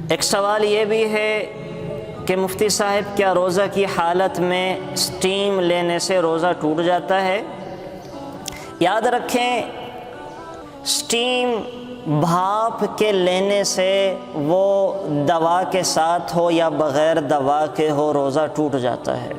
ایک سوال یہ بھی ہے کہ مفتی صاحب کیا روزہ کی حالت میں اسٹیم لینے سے روزہ ٹوٹ جاتا ہے؟ یاد رکھیں، اسٹیم بھاپ کے لینے سے وہ دوا کے ساتھ ہو یا بغیر دوا کے ہو، روزہ ٹوٹ جاتا ہے،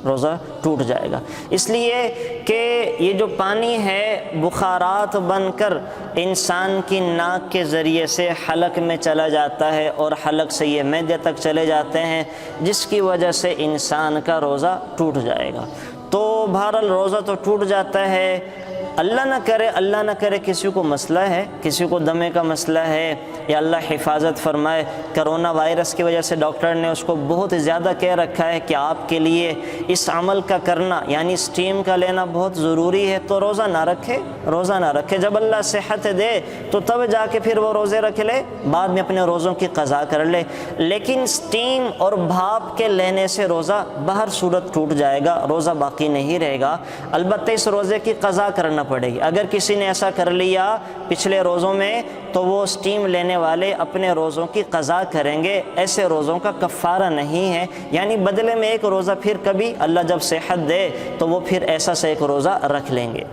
روزہ ٹوٹ جائے گا۔ اس لیے کہ یہ جو پانی ہے بخارات بن کر انسان کی ناک کے ذریعے سے حلق میں چلا جاتا ہے اور حلق سے یہ معدے تک چلے جاتے ہیں، جس کی وجہ سے انسان کا روزہ ٹوٹ جائے گا۔ تو بہرحال روزہ تو ٹوٹ جاتا ہے۔ اللہ نہ کرے کسی کو مسئلہ ہے، کسی کو دمے کا مسئلہ ہے، یا اللہ حفاظت فرمائے کرونا وائرس کی وجہ سے ڈاکٹر نے اس کو بہت زیادہ کہہ رکھا ہے کہ آپ کے لیے اس عمل کا کرنا یعنی اسٹیم کا لینا بہت ضروری ہے، تو روزہ نہ رکھے۔ جب اللہ صحت دے تو تب جا کے پھر وہ روزے رکھ لے، بعد میں اپنے روزوں کی قضا کر لے۔ لیکن اسٹیم اور بھاپ کے لینے سے روزہ بہر صورت ٹوٹ جائے گا، روزہ باقی نہیں رہے گا۔ البتہ اس روزے کی قضا کرنا پڑے گی۔ اگر کسی نے ایسا کر لیا پچھلے روزوں میں تو وہ اسٹیم لینے والے اپنے روزوں کی قضا کریں گے، ایسے روزوں کا کفارہ نہیں ہے، یعنی بدلے میں ایک روزہ پھر کبھی اللہ جب صحت دے تو وہ پھر ایسا سے ایک روزہ رکھ لیں گے۔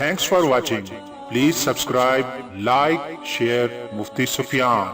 Thanks for watching. Please subscribe, like, share Mufti Sufyan.